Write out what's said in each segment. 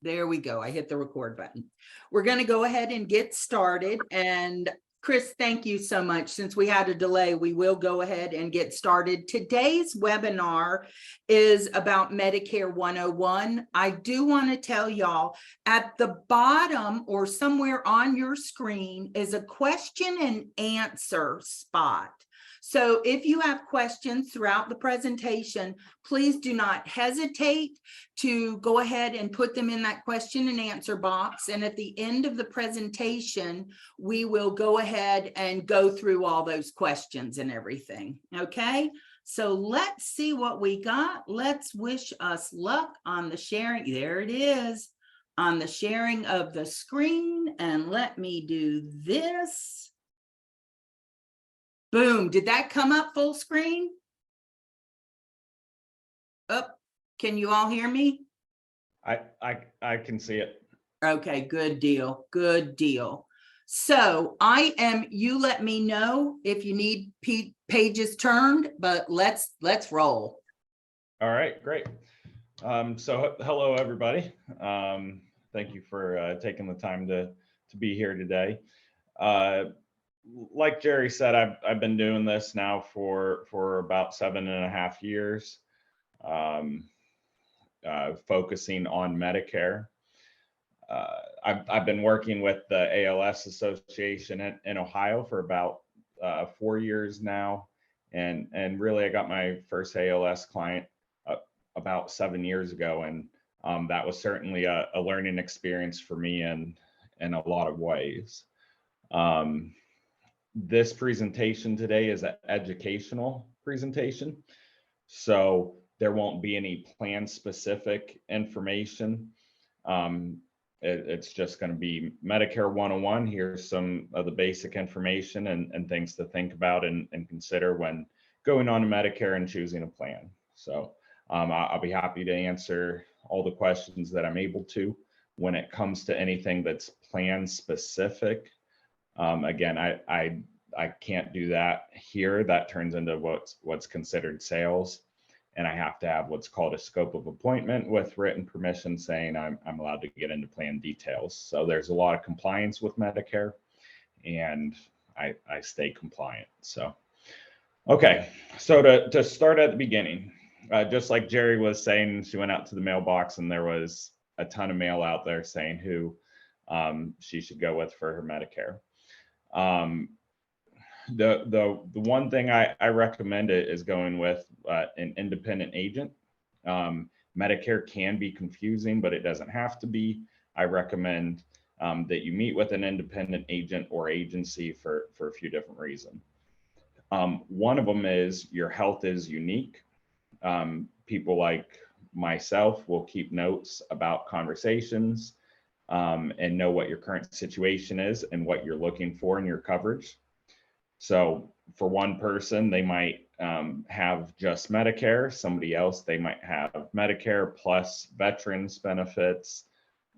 There we go. I hit the record button. We're going to go ahead and get started. And Kris, thank you so much. Since we had a delay, we will go ahead and get started. Today's webinar is about Medicare 101. I do want to tell y'all at the bottom or somewhere on your screen is a question and answer spot. So if you have questions throughout the presentation, please do not hesitate to go ahead and put them in that question and answer box. And at the end of the presentation, we will go ahead and go through all those questions and everything. Okay, so let's see what we got. Let's wish us luck on the sharing. There it is on the sharing of the screen. And let me do this. Boom. Did that come up full screen? Oh, can you all hear me? I can see it. Okay, good deal. Good deal. So you let me know if you need pages turned, but let's roll. All right, great. So hello, everybody. Thank you for taking the time to be here today. Like Jerry said, I've been doing this now for about 7.5 years, focusing on Medicare. I've been working with the ALS Association in Ohio for about 4 years now, and really I got my first ALS client about 7 years ago, and that was certainly a learning experience for me in a lot of ways. This presentation today is an educational presentation, so there won't be any plan specific information. It's just going to be Medicare 101. Here's some of the basic information and things to think about and consider when going on to Medicare and choosing a plan. So I'll be happy to answer all the questions that I'm able to. When it comes to anything that's plan specific, again, I can't do that here. That turns into what's considered sales. And I have to have what's called a scope of appointment with written permission saying I'm allowed to get into plan details. So there's a lot of compliance with Medicare, and I stay compliant. So, okay, so to start at the beginning, just like Jerry was saying, she went out to the mailbox and there was a ton of mail out there saying who she should go with for her Medicare. The one thing I recommend is going with an independent agent. Medicare can be confusing, but it doesn't have to be. I recommend that you meet with an independent agent or agency for a few different reasons. One of them is your health is unique. People like myself will keep notes about conversations and know what your current situation is and what you're looking for in your coverage. So for one person, they might have just Medicare. Somebody else, they might have Medicare plus veterans benefits.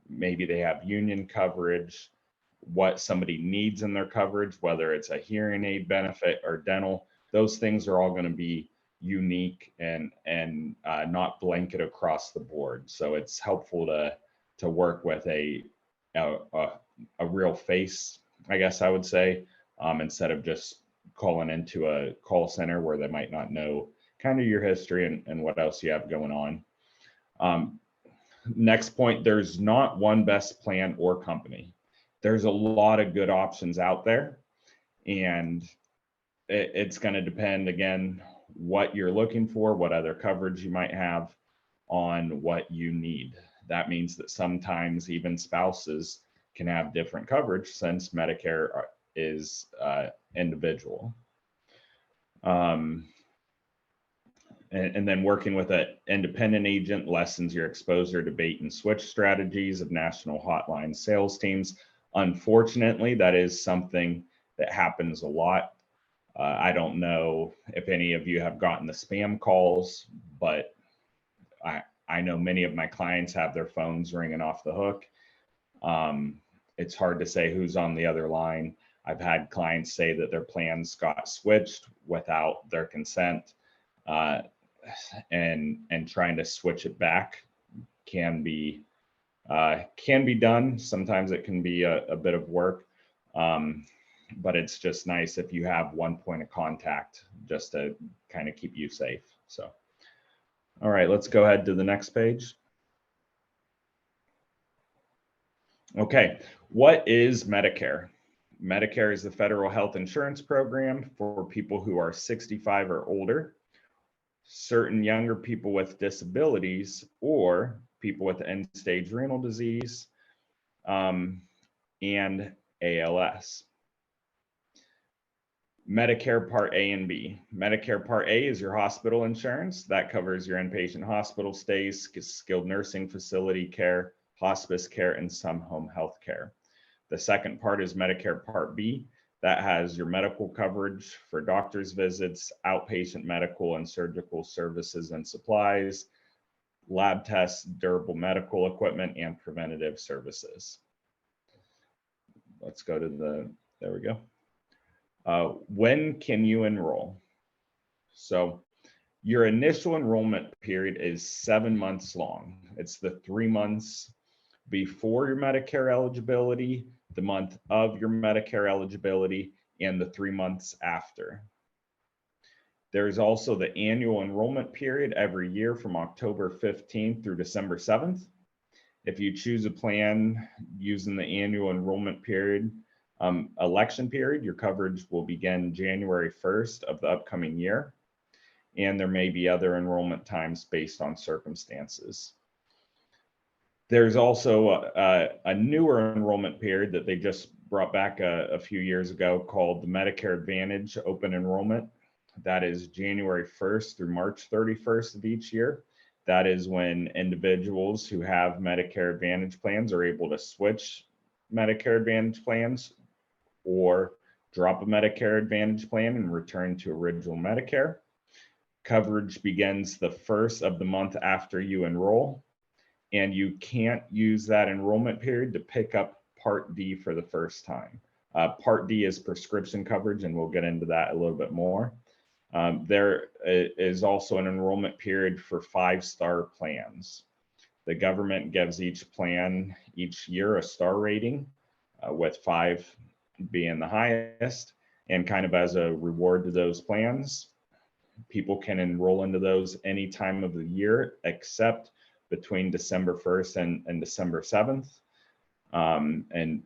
Maybe they have union coverage, what somebody needs in their coverage, whether it's a hearing aid benefit or dental. Those things are all going to be unique and not blanket across the board. So it's helpful to work with a real face, I guess I would say, instead of just calling into a call center where they might not know kind of your history and what else you have going on. Next point, there's not one best plan or company. There's a lot of good options out there, and it's going to depend, again, what you're looking for, what other coverage you might have, on what you need. That means that sometimes even spouses can have different coverage since Medicare is individual. And then working with an independent agent lessens your exposure to bait and switch strategies of national hotline sales teams. Unfortunately, that is something that happens a lot. I don't know if any of you have gotten the spam calls, but I know many of my clients have their phones ringing off the hook. It's hard to say who's on the other line. I've had clients say that their plans got switched without their consent, and trying to switch it back can be Can be done. Sometimes it can be a bit of work, but it's just nice if you have one point of contact just to kind of keep you safe. So, all right, let's go ahead to the next page. Okay, what is Medicare? Medicare is the federal health insurance program for people who are 65 or older, certain younger people with disabilities, or people with end-stage renal disease and ALS. Medicare Part A and B. Medicare Part A is your hospital insurance. That covers your inpatient hospital stays, skilled nursing facility care, hospice care, and some home health care. The second part is Medicare Part B. That has your medical coverage for doctor's visits, outpatient medical and surgical services and supplies, lab tests, durable medical equipment, and preventative services. Let's go to there we go. When can you enroll? So your initial enrollment period is 7 months long. It's the 3 months before your Medicare eligibility, the month of your Medicare eligibility, and the 3 months after. There's also the annual enrollment period every year from October 15th through December 7th. If you choose a plan using the annual enrollment period, election period, your coverage will begin January 1st of the upcoming year, and there may be other enrollment times based on circumstances. There's also a newer enrollment period that they just brought back a few years ago called the Medicare Advantage Open Enrollment. That is January 1st through March 31st of each year. That is when individuals who have Medicare Advantage plans are able to switch Medicare Advantage plans or drop a Medicare Advantage plan and return to original Medicare. Coverage begins the first of the month after you enroll, and you can't use that enrollment period to pick up Part D for the first time. Part D is prescription coverage, and we'll get into that a little bit more. There is also an enrollment period for 5-star plans. The government gives each plan each year a star rating, with 5 being the highest, and kind of as a reward to those plans, people can enroll into those any time of the year except between December 1st and December 7th. And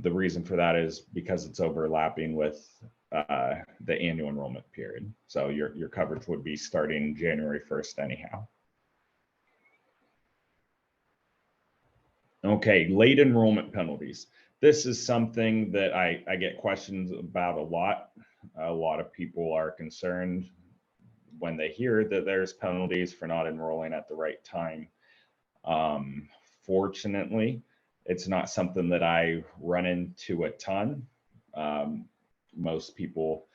the reason for that is because it's overlapping with the annual enrollment period. So your coverage would be starting January 1st anyhow. Okay, late enrollment penalties. This is something that I get questions about a lot. A lot of people are concerned when they hear that there's penalties for not enrolling at the right time. Fortunately, it's not something that I run into a ton. Most people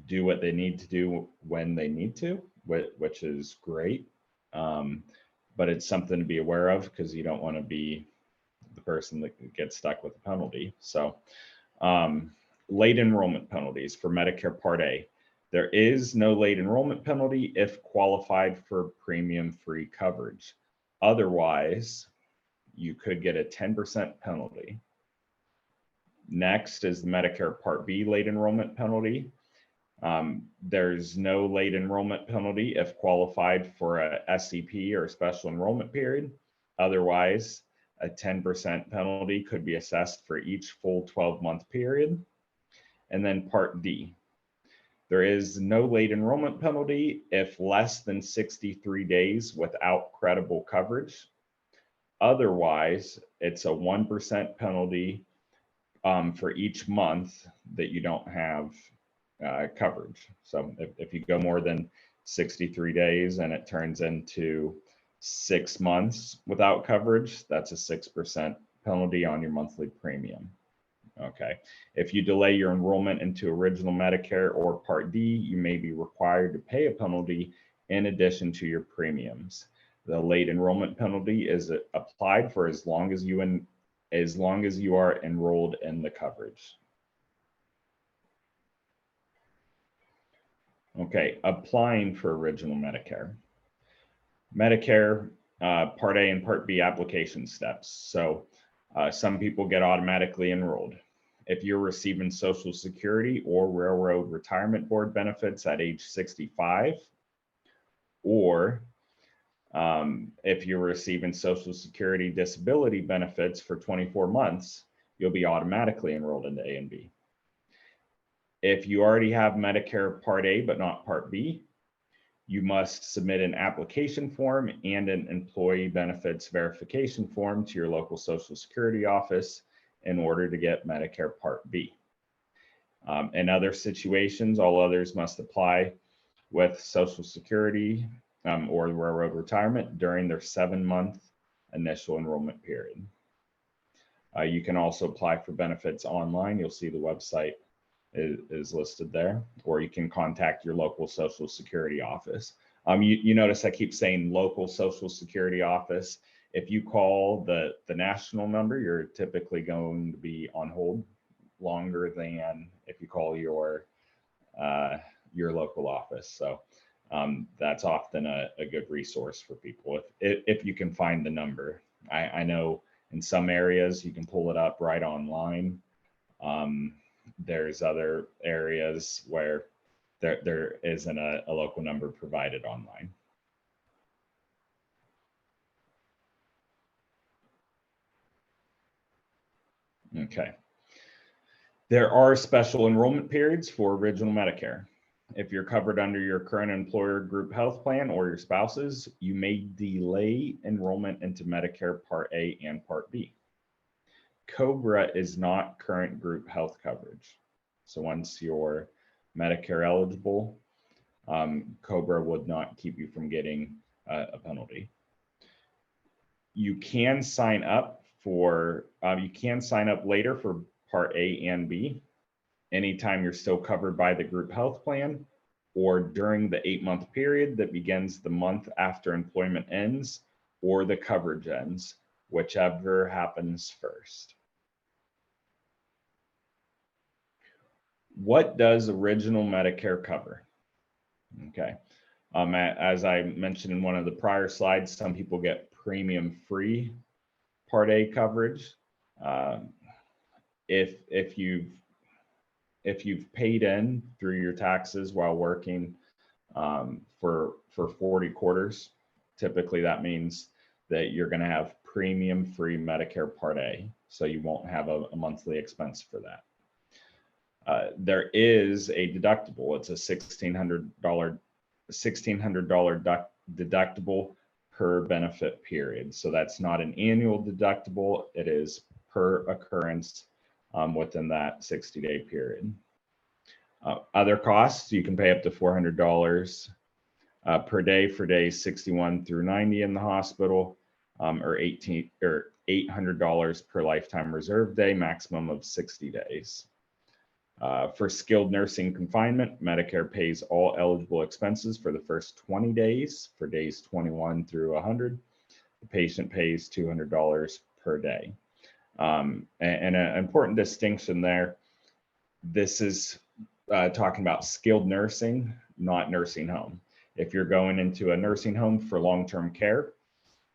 do what they need to do when they need to, which is great. But it's something to be aware of because you don't want to be the person that gets stuck with a penalty. So late enrollment penalties for Medicare Part A. There is no late enrollment penalty if qualified for premium-free coverage. Otherwise, you could get a 10% penalty. Next is the Medicare Part B late enrollment penalty. There's no late enrollment penalty if qualified for a SEP or special enrollment period. Otherwise, a 10% penalty could be assessed for each full 12-month period. And then Part D. There is no late enrollment penalty if less than 63 days without credible coverage. Otherwise, it's a 1% penalty for each month that you don't have coverage. So if you go more than 63 days and it turns into 6 months without coverage, that's a 6% penalty on your monthly premium. Okay. If you delay your enrollment into original Medicare or Part D, you may be required to pay a penalty in addition to your premiums. The late enrollment penalty is applied for as long as you are enrolled in the coverage. Okay, applying for original Medicare. Medicare Part A and Part B application steps. So some people get automatically enrolled. If you're receiving Social Security or Railroad Retirement Board benefits at age 65, or if you're receiving Social Security disability benefits for 24 months, you'll be automatically enrolled into A and B. If you already have Medicare Part A but not Part B, you must submit an application form and an employee benefits verification form to your local Social Security office in order to get Medicare Part B. In other situations, all others must apply with Social Security or Railroad Retirement during their 7-month initial enrollment period. You can also apply for benefits online. You'll see the website is listed there, or you can contact your local Social Security office. You notice I keep saying local Social Security office. If you call the national number, you're typically going to be on hold longer than if you call your local office. So that's often a good resource for people if you can find the number. I know in some areas you can pull it up right online. There's other areas where there isn't a local number provided online. Okay. There are special enrollment periods for original Medicare. If you're covered under your current employer group health plan or your spouse's, you may delay enrollment into Medicare Part A and Part B. COBRA is not current group health coverage. So once you're Medicare eligible, COBRA would not keep you from getting a penalty. You can sign up later for Part A and B anytime you're still covered by the group health plan, or during the 8-month period that begins the month after employment ends or the coverage ends, whichever happens first. What does original Medicare cover? Okay. As I mentioned in one of the prior slides, some people get premium-free Part A coverage. If you've paid in through your taxes while working for 40 quarters, typically that means that you're going to have premium-free Medicare Part A, so you won't have a monthly expense for that. There is a deductible. It's a $1,600 deductible per benefit period. So that's not an annual deductible. It is per occurrence within that 60-day period. Other costs, you can pay up to $400 per day for days 61 through 90 in the hospital, or $800 per lifetime reserve day, maximum of 60 days. For skilled nursing confinement, Medicare pays all eligible expenses for the first 20 days. For days 21 through 100, the patient pays $200 per day. And an important distinction there, this is talking about skilled nursing, not nursing home. If you're going into a nursing home for long-term care,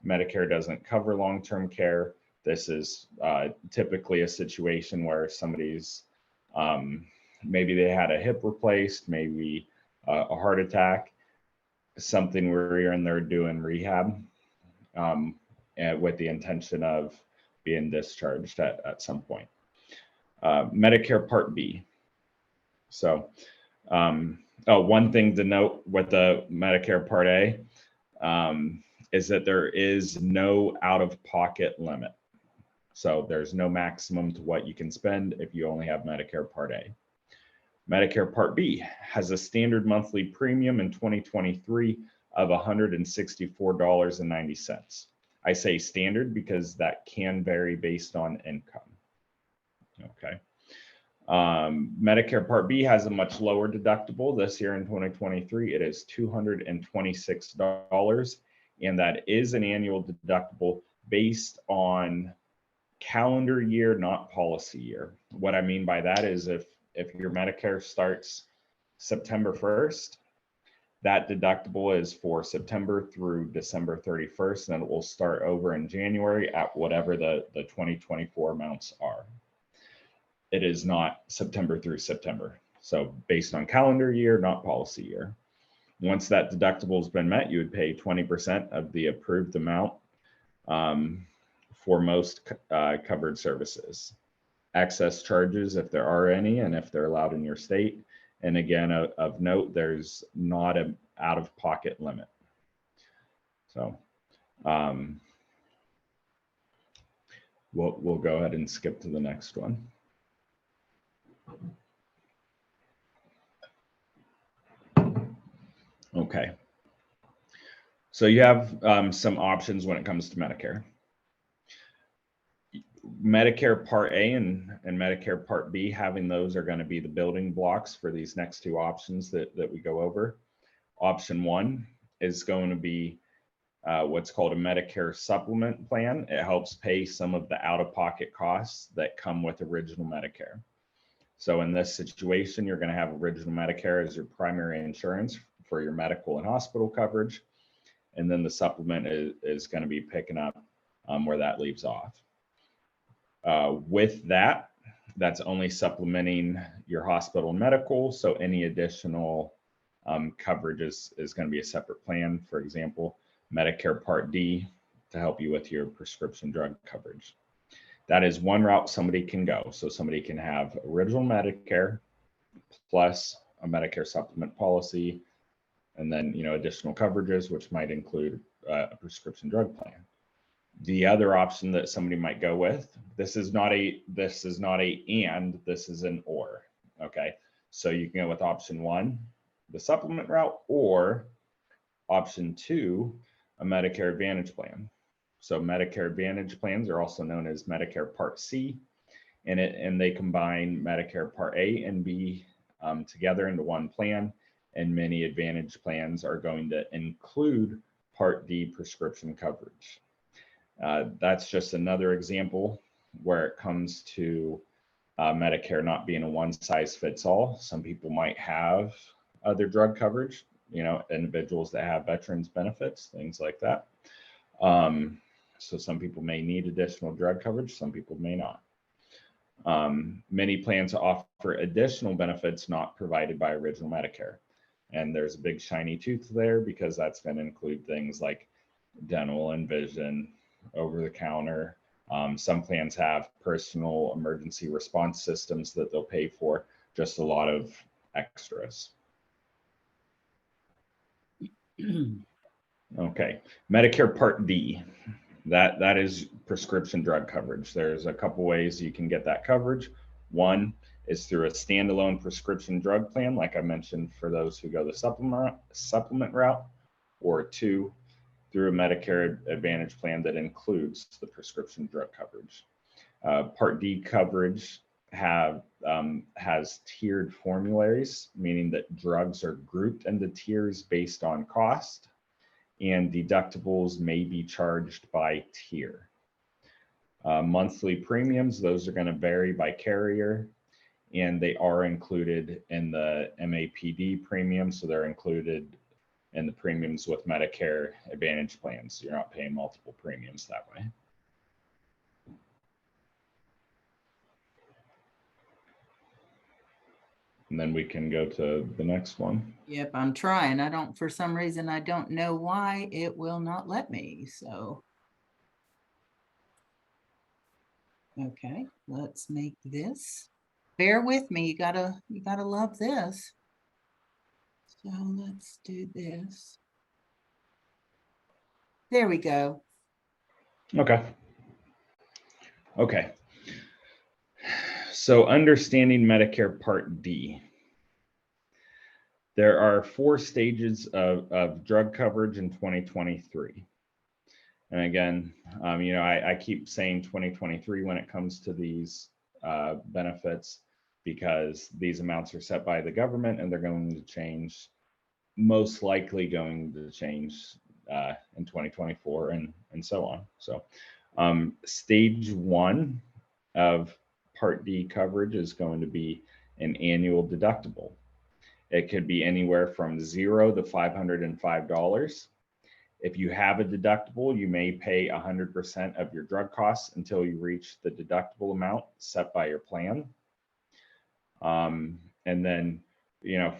Medicare doesn't cover long-term care. This is typically a situation where somebody's maybe they had a hip replaced, maybe a heart attack, something where you're in there doing rehab with the intention of being discharged at some point. Medicare Part B. So one thing to note with the Medicare Part A is that there is no out-of-pocket limit. So there's no maximum to what you can spend if you only have Medicare Part A. Medicare Part B has a standard monthly premium in 2023 of $164.90. I say standard because that can vary based on income. Okay. Medicare Part B has a much lower deductible this year in 2023. It is $226, and that is an annual deductible based on calendar year, not policy year. What I mean by that is if your Medicare starts September 1st, That deductible is for September through December 31st, and it will start over in January at whatever the 2024 amounts are. It is not September through September. So based on calendar year, not policy year. Once that deductible has been met, you would pay 20% of the approved amount for most covered services. Excess charges, if there are any, and if they're allowed in your state. And again, of note, there's not an out-of-pocket limit. So we'll go ahead and skip to the next one. Okay. So you have some options when it comes to Medicare. Medicare Part A and Medicare Part B, having those are going to be the building blocks for these next two options that we go over. Option one is going to be what's called a Medicare supplement plan. It helps pay some of the out-of-pocket costs that come with original Medicare. So in this situation, you're going to have original Medicare as your primary insurance for your medical and hospital coverage. And then the supplement is going to be picking up where that leaves off. With that, that's only supplementing your hospital and medical. So any additional coverage is going to be a separate plan. For example, Medicare Part D to help you with your prescription drug coverage. That is one route somebody can go. So somebody can have original Medicare plus a Medicare supplement policy, and then additional coverages, which might include a prescription drug plan. The other option that somebody might go with, this is not a and, this is an or. Okay, so you can go with option one, the supplement route, or option two, a Medicare Advantage plan. So Medicare Advantage plans are also known as Medicare Part C, and they combine Medicare Part A and B together into one plan. And many Advantage plans are going to include Part D prescription coverage. That's just another example where it comes to Medicare not being a one-size-fits-all. Some people might have other drug coverage, individuals that have veterans benefits, things like that. So some people may need additional drug coverage, some people may not. Many plans offer additional benefits not provided by original Medicare. And there's a big shiny tooth there because that's going to include things like dental and vision, over the counter. Some plans have personal emergency response systems that they'll pay for, just a lot of extras. Okay, Medicare Part D, that is prescription drug coverage. There's a couple ways you can get that coverage. One is through a standalone prescription drug plan, like I mentioned, for those who go the supplement route, or two, through a Medicare Advantage plan that includes the prescription drug coverage. Part D coverage has tiered formularies, meaning that drugs are grouped into tiers based on cost, and deductibles may be charged by tier. Monthly premiums, those are going to vary by carrier, and they are included in the MAPD premium, so they're included in the premiums with Medicare Advantage plans. You're not paying multiple premiums that way. And then we can go to the next one. Yep, I'm trying. For some reason, I don't know why it will not let me. So, okay, let's make this. Bear with me. You gotta love this. So let's do this. There we go. Okay. So understanding Medicare Part D. There are 4 stages of drug coverage in 2023. And again, I keep saying 2023 when it comes to these benefits, because these amounts are set by the government and they're going to change, most likely going to change in 2024 and so on. So stage 1 of Part D coverage is going to be an annual deductible. It could be anywhere from $0 to $505. If you have a deductible, you may pay 100% of your drug costs until you reach the deductible amount set by your plan. And then,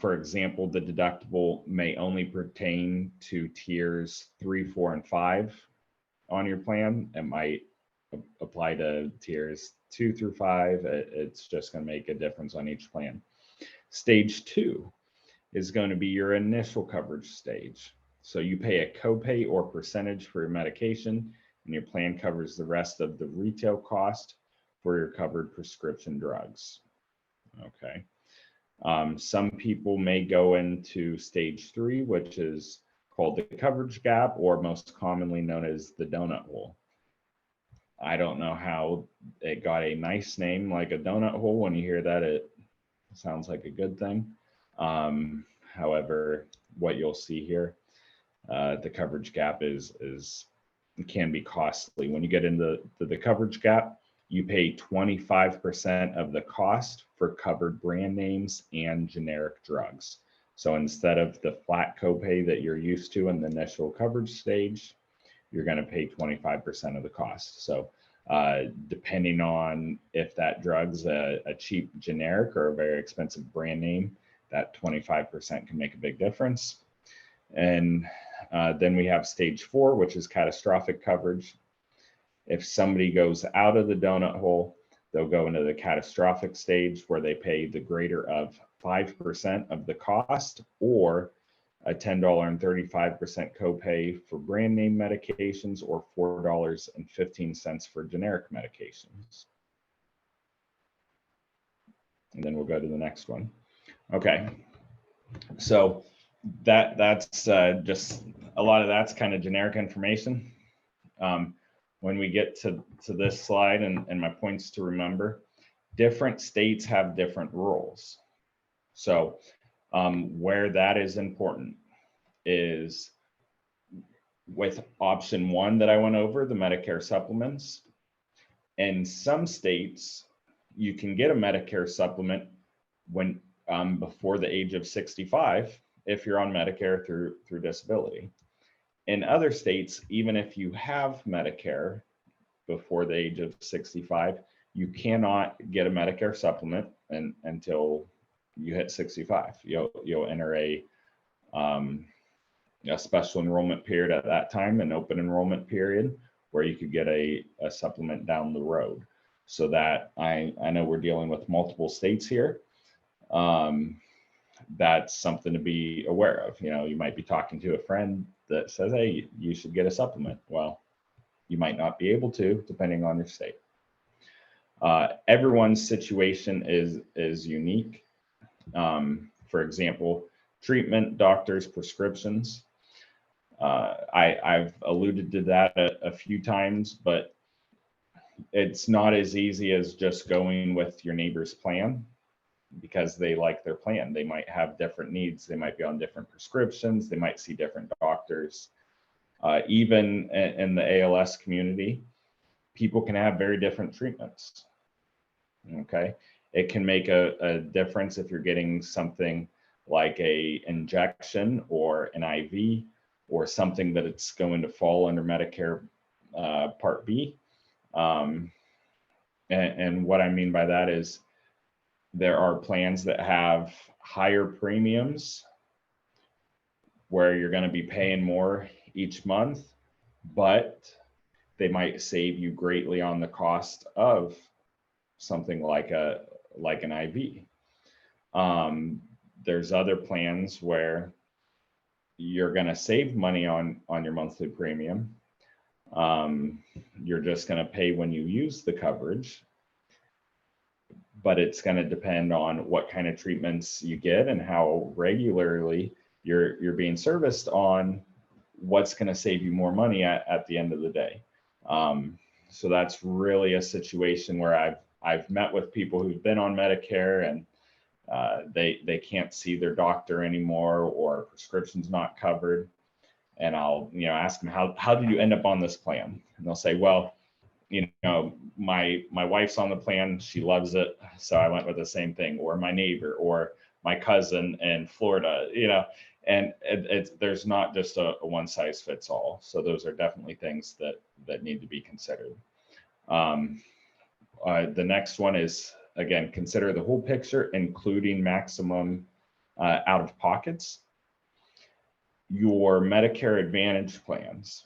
for example, the deductible may only pertain to tiers 3, 4, and 5 on your plan. It might apply to tiers 2 through 5. It's just going to make a difference on each plan. Stage 2 is going to be your initial coverage stage. So you pay a copay or percentage for your medication, and your plan covers the rest of the retail cost for your covered prescription drugs. Okay. Some people may go into stage 3, which is called the coverage gap, or most commonly known as the donut hole. I don't know how it got a nice name like a donut hole. When you hear that, it sounds like a good thing. However, what you'll see here, the coverage gap can be costly. When you get into the coverage gap, you pay 25% of the cost for covered brand names and generic drugs. So instead of the flat copay that you're used to in the initial coverage stage, you're going to pay 25% of the cost. So depending on if that drug's a cheap generic or a very expensive brand name, that 25% can make a big difference. And then we have stage 4, which is catastrophic coverage. If somebody goes out of the donut hole, they'll go into the catastrophic stage where they pay the greater of 5% of the cost, or a $10.35 copay for brand name medications, or $4.15 for generic medications. And then we'll go to the next one. Okay, so that's just a lot of that's kind of generic information. When we get to this slide and my points to remember, different states have different rules. So where that is important is with option 1 that I went over, the Medicare supplements. In some states, you can get a Medicare supplement when before the age of 65 if you're on Medicare through disability. In other states, even if you have Medicare before the age of 65, you cannot get a Medicare supplement until you hit 65. You'll enter a special enrollment period at that time, an open enrollment period, where you could get a supplement down the road. So that I know we're dealing with multiple states here. That's something to be aware of. You might be talking to a friend that says, hey, you should get a supplement. Well, you might not be able to, depending on your state. Everyone's situation is unique. For example, treatment, doctors, prescriptions. I've alluded to that a few times, but it's not as easy as just going with your neighbor's plan because they like their plan. They might have different needs. They might be on different prescriptions. They might see different doctors. Even in the ALS community, people can have very different treatments. Okay. It can make a difference if you're getting something like a injection or an IV, or something that it's going to fall under Medicare Part B. And what I mean by that is there are plans that have higher premiums where you're going to be paying more each month, but they might save you greatly on the cost of something like an IV. There's other plans where you're going to save money on your monthly premium. You're just going to pay when you use the coverage, but it's going to depend on what kind of treatments you get and how regularly you're being serviced on what's going to save you more money at the end of the day. So that's really a situation where I've met with people who've been on Medicare and they can't see their doctor anymore, or prescription's not covered. And I'll ask them, how did you end up on this plan? And they'll say, well, my wife's on the plan, she loves it, so I went with the same thing. Or my neighbor, or my cousin in Florida, and there's not just a one size fits all. So those are definitely things that need to be considered. The next one is, again, consider the whole picture, including maximum out of pockets. Your Medicare Advantage plans.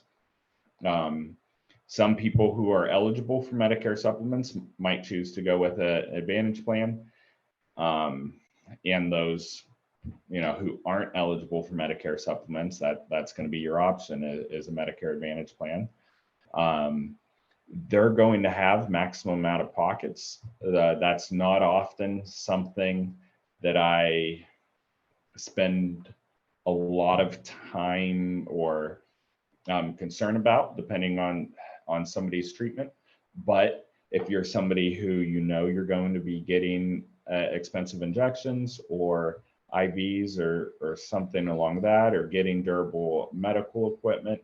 Some people who are eligible for Medicare supplements might choose to go with an Advantage plan. And those, who aren't eligible for Medicare supplements, that's going to be your option is a Medicare Advantage plan. They're going to have maximum out of pockets. That's not often something that I spend a lot of time or concern about, depending on somebody's treatment. But if you're somebody who you're going to be getting expensive injections or IVs or something along that, or getting durable medical equipment,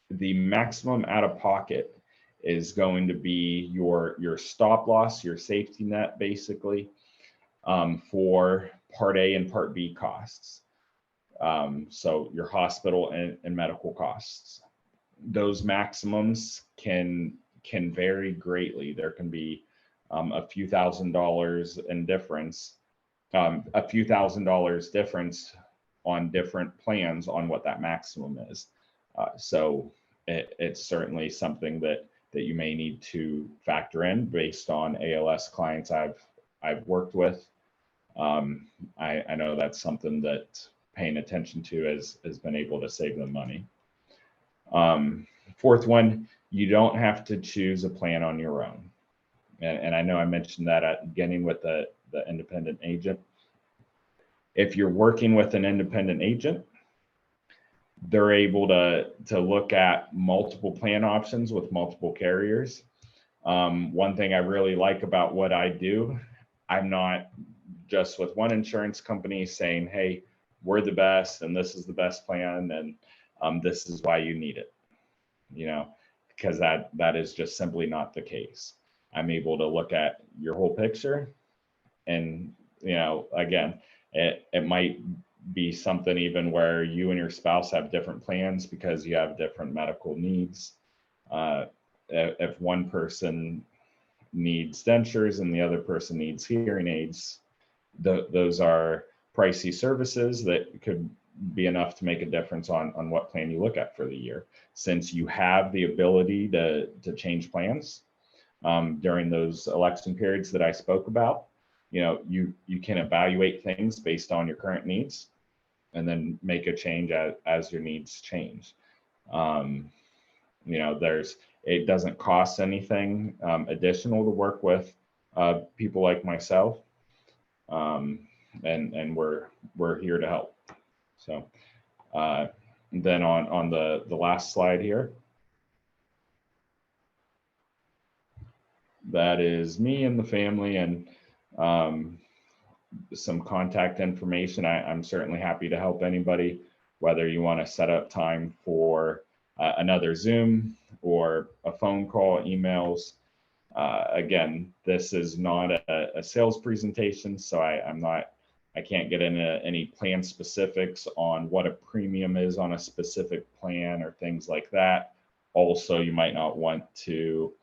the maximum out of pocket is going to be your stop loss, your safety net, basically, for Part A and Part B costs. So your hospital and medical costs. Those maximums can vary greatly. There can be a few $1,000s in difference, a few $1,000s difference on different plans on what that maximum is. So it's certainly something that you may need to factor in based on ALS clients I've worked with. I know that's something that paying attention to has been able to save them money. Fourth one, you don't have to choose a plan on your own. And I know I mentioned that at the beginning with the independent agent. If you're working with an independent agent, they're able to look at multiple plan options with multiple carriers. One thing I really like about what I do, I'm not just with one insurance company saying, hey, we're the best and this is the best plan and this is why you need it, because that is just simply not the case. I'm able to look at your whole picture and, again, it might be something even where you and your spouse have different plans because you have different medical needs. If one person needs dentures and the other person needs hearing aids, those are pricey services that could be enough to make a difference on what plan you look at for the year. Since you have the ability to change plans during those election periods that I spoke about, you can evaluate things based on your current needs and then make a change as your needs change. It doesn't cost anything additional to work with people like myself. And we're here to help. So then on the last slide here, that is me and the family and some contact information. I'm certainly happy to help anybody, whether you want to set up time for another Zoom or a phone call, emails. Again, this is not a sales presentation, so I can't get into any plan specifics on what a premium is on a specific plan or things like that. Also, you might not want to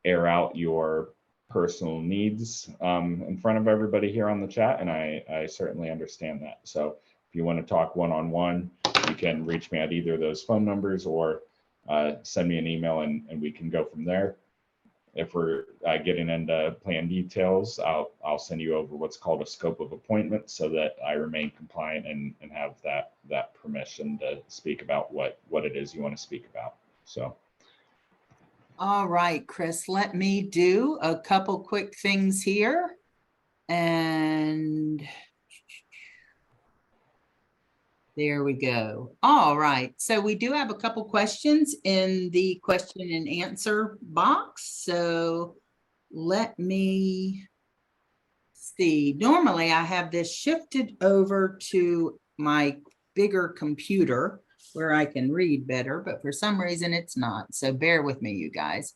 air out your personal needs in front of everybody here on the chat, and I certainly understand that. So if you want to talk one-on-one, you can reach me at either of those phone numbers or send me an email and we can go from there. If we're getting into plan details, I'll send you over what's called a scope of appointment so that I remain compliant and have that permission to speak about what it is you want to speak about. So. All right, Kris, let me do a couple quick things here. And there we go. All right. So we do have a couple questions in the question and answer box. So let me see. Normally I have this shifted over to my bigger computer where I can read better, but for some reason it's not. So bear with me, you guys.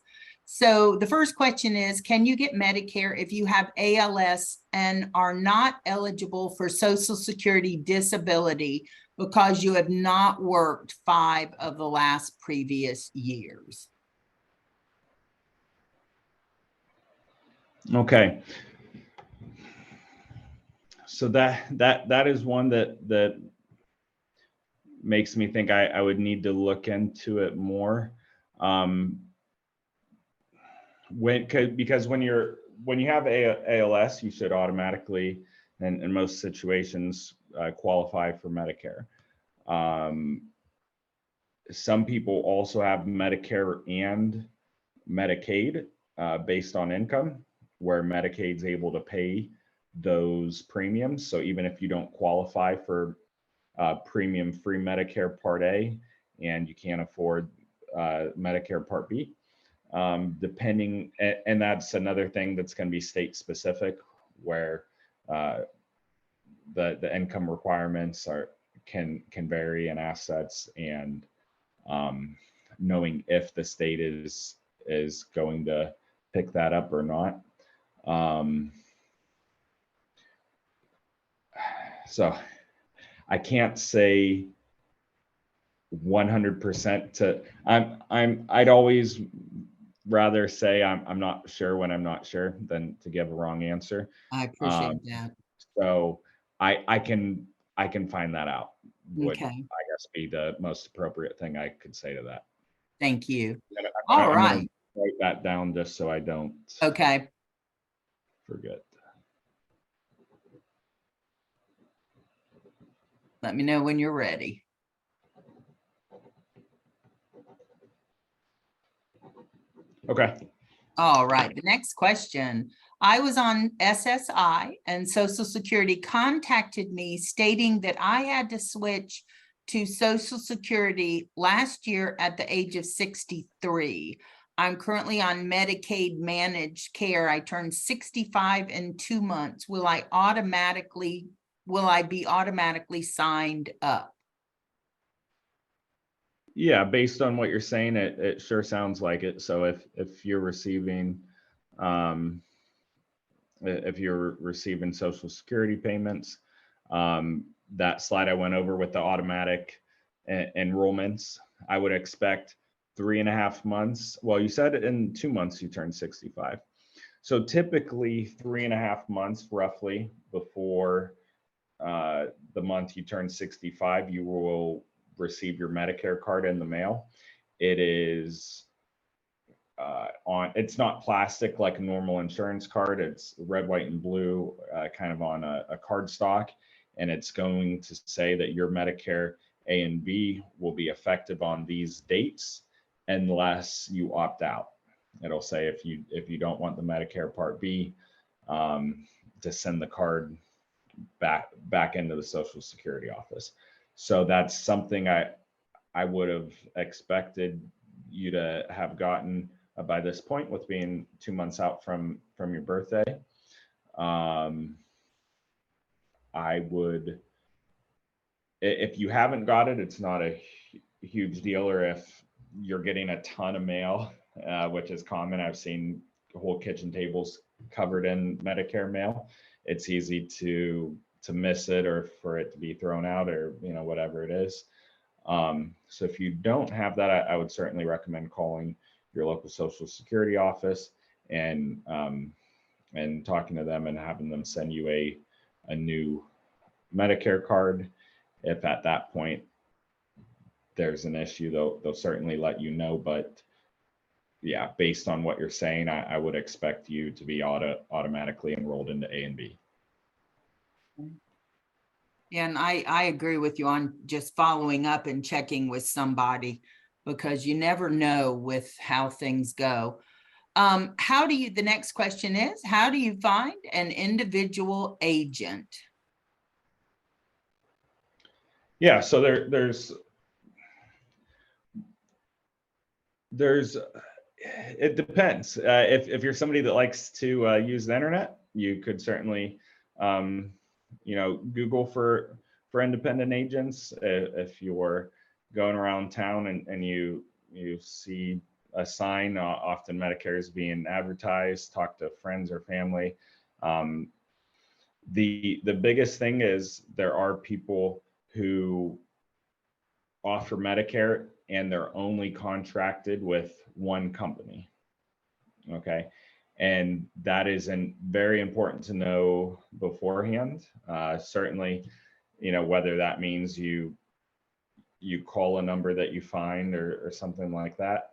So the first question is, can you get Medicare if you have ALS and are not eligible for Social Security disability because you have not worked 5 of the last previous years? Okay. So that is one that makes me think I would need to look into it more. Because when you have ALS, you should automatically, in most situations, qualify for Medicare. Some people also have Medicare and Medicaid based on income, where Medicaid's able to pay those premiums. So even if you don't qualify for premium-free Medicare Part A and you can't afford Medicare Part B, depending, and that's another thing that's going to be state specific, where the income requirements can vary in assets, and knowing if the state is going to pick that up or not. So I can't say 100% to, I'd always rather say I'm not sure when I'm not sure than to give a wrong answer. I appreciate that. So I can find that out. Would, Okay, I guess, be the most appropriate thing I could say to that. thank you. I'm All gonna right, write that down just so I don't okay. forget. Let me know when you're ready. Okay. All right, the next question. I was on SSI and Social Security contacted me stating that I had to switch to Social Security last year at the age of 63. I'm currently on Medicaid managed care. I turned 65 in 2 months. Will I be automatically signed up? Yeah, based on what you're saying, it sure sounds like it. So if you're receiving Social Security payments, that slide I went over with the automatic enrollments, I would expect 3.5 months. Well, you said in 2 months you turn 65. So typically 3.5 months roughly before the month you turn 65, you will receive your Medicare card in the mail. It is it's not plastic like a normal insurance card. It's red, white, and blue, kind of on a card stock. And it's going to say that your Medicare A and B will be effective on these dates unless you opt out. It'll say if you don't want the Medicare Part B, to send the card back into the Social Security office. So that's something I would have expected you to have gotten by this point, with being 2 months out from your birthday. I would, if you haven't got it, it's not a huge deal. Or if you're getting a ton of mail, which is common, I've seen whole kitchen tables covered in Medicare mail. It's easy to miss it, or for it to be thrown out, or whatever it is. So if you don't have that, I would certainly recommend calling your local Social Security office and talking to them and having them send you a new Medicare card. If at that point there's an issue, they'll certainly let you know. But yeah, based on what you're saying, I would expect you to be automatically enrolled into A and B. And I agree with you on just following up and checking with somebody, because you never know with how things go. The next question is, how do you find an individual agent? Yeah, so it depends. If you're somebody that likes to use the internet, you could certainly Google for independent agents. If you're going around town and you see a sign. Often Medicare is being advertised. Talk to friends or family. The biggest thing is there are people who offer Medicare and they're only contracted with one company. Okay. And that is very important to know beforehand. Certainly, whether that means you call a number that you find or something like that,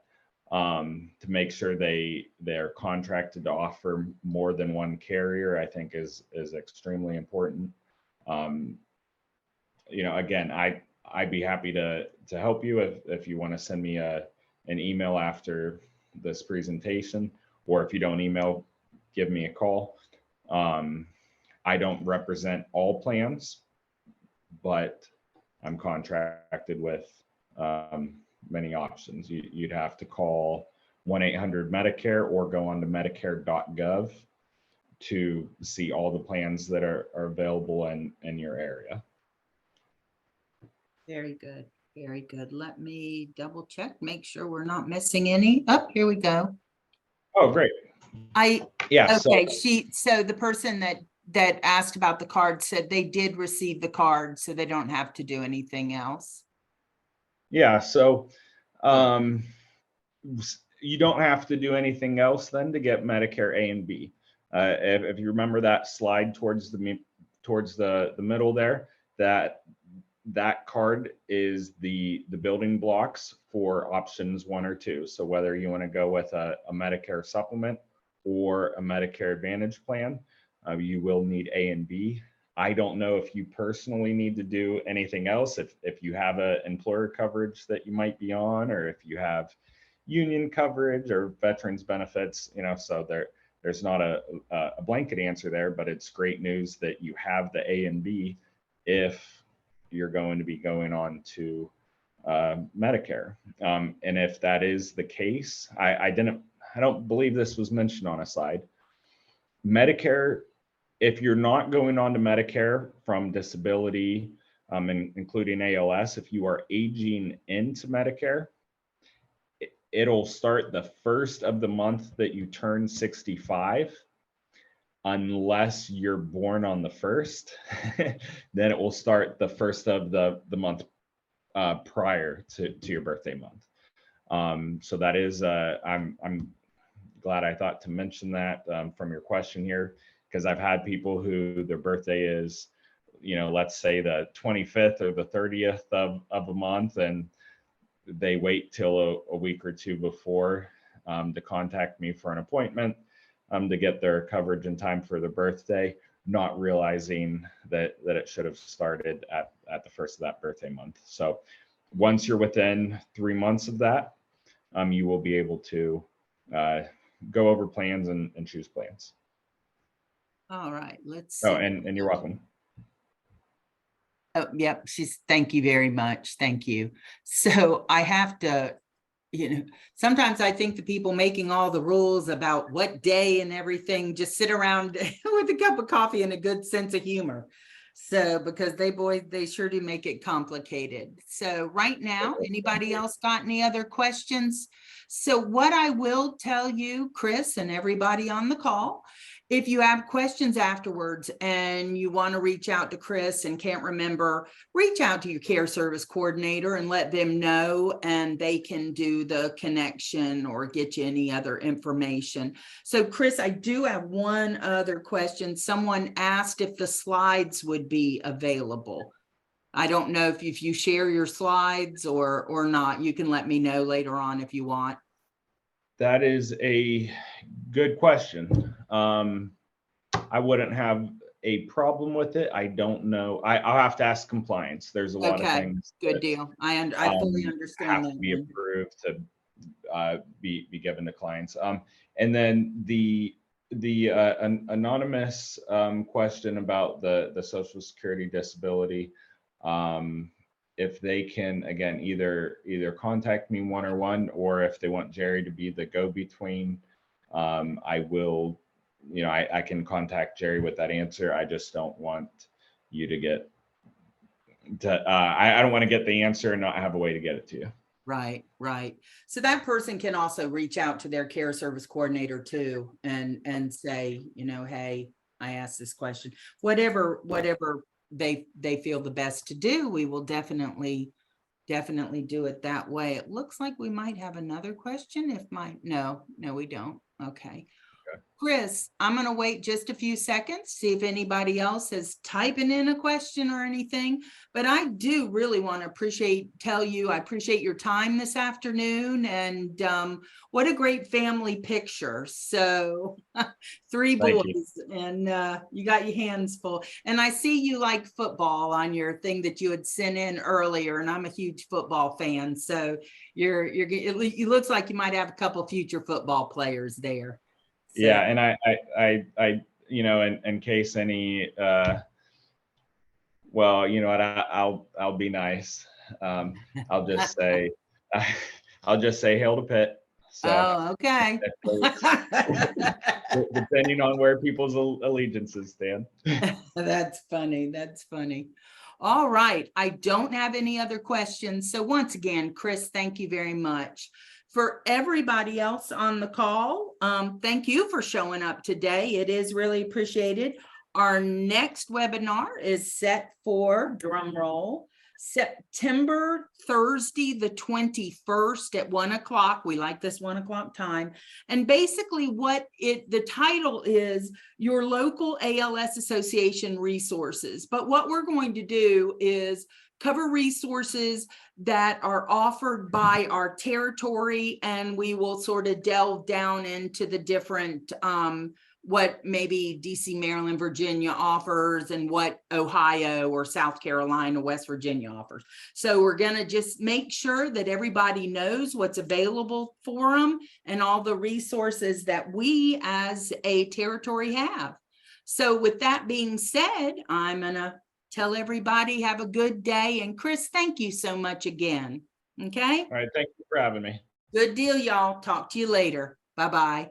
to make sure they're contracted to offer more than one carrier, I think is extremely important. Again, I'd be happy to help you if you want to send me an email after this presentation, or if you don't email, give me a call. I don't represent all plans, but I'm contracted with many options. You'd have to call 1-800-Medicare or go on to medicare.gov to see all the plans that are available in your area. Very good. Very good. Let me double check, make sure we're not missing any. Oh, here we go. Oh, great. Yeah. Okay. So the person that asked about the card said they did receive the card, so they don't have to do anything else. Yeah. So you don't have to do anything else then to get Medicare A and B. If you remember that slide towards the middle there, that card is the building blocks for options 1 or 2. So whether you want to go with a Medicare supplement or a Medicare Advantage plan, you will need A and B. I don't know if you personally need to do anything else, if you have an employer coverage that you might be on, or if you have union coverage or veterans benefits, so there's not a blanket answer there, but it's great news that you have the A and B if you're going to be going on to Medicare. And if that is the case, I don't believe this was mentioned on a slide. Medicare, if you're not going on to Medicare from disability, including ALS, if you are aging into Medicare, it'll start the first of the month that you turn 65. Unless you're born on the 1st, then it will start the first of the month prior to your birthday month. So that is, I'm glad I thought to mention that from your question here, because I've had people who their birthday is, let's say the 25th or the 30th of a month, and they wait till a week or two before to contact me for an appointment to get their coverage in time for their birthday, not realizing that it should have started at the first of that birthday month. So once you're within 3 months of that, you will be able to go over plans and choose plans. All right, let's see. Oh, and you're welcome. Oh, yep. Thank you very much. Thank you. So I have to, sometimes I think the people making all the rules about what day and everything just sit around with a cup of coffee and a good sense of humor. So, because they sure do make it complicated. So right now, anybody else got any other questions? So what I will tell you, Kris, and everybody on the call, if you have questions afterwards and you want to reach out to Kris and can't remember, reach out to your care service coordinator and let them know, and they can do the connection or get you any other information. So Kris, I do have one other question. Someone asked if the slides would be available. I don't know if you share your slides or not. You can let me know later on if you want. That is a good question. I wouldn't have a problem with it. I don't know. I'll have to ask compliance. There's a lot of things. Good deal. I fully understand have that. to be approved to be given to clients. And then the anonymous question about the Social Security disability. If they can, again, either contact me one-on-one, or if they want Jerry to be the go-between, I will, I can contact Jerry with that answer. I just don't want you to I don't want to get the answer and not have a way to get it to you. Right, right. So that person can also reach out to their care service coordinator too and say, you know, hey, I asked this question. Whatever they feel the best to do, we will definitely do it that way. It looks like we might have another question if no, we don't. Okay. Kris, I'm going to wait just a few seconds, see if anybody else is typing in a question or anything. But I do really want to I appreciate your time this afternoon, and what a great family picture. So 3 Thank boys you. and you got your hands full. And I see you like football on your thing that you had sent in earlier, and I'm a huge football fan. So it looks like you might have a couple future football players there. So. Yeah, and I you know, in case any, well, you know what, I'll be nice. I'll just say, I'll just say hail to Pitt. So, oh, okay. depending on where people's allegiances stand. That's funny. That's funny. All right. I don't have any other questions. So once again, Kris, thank you very much. For everybody else on the call, thank you for showing up today. It is really appreciated. Our next webinar is set for, drum roll, September Thursday, the 21st at 1 o'clock. We like this 1 o'clock time. And basically the title is Your Local ALS Association Resources. But what we're going to do is cover resources that are offered by our territory, and we will sort of delve down into the different what maybe DC, Maryland, Virginia offers, and what Ohio or South Carolina, West Virginia offers. So we're going to just make sure that everybody knows what's available for them and all the resources that we as a territory have. So with that being said, I'm going to tell everybody have a good day. And Kris, thank you so much again. Okay. All right. Thank you for having me. Good deal, y'all. Talk to you later. Bye-bye.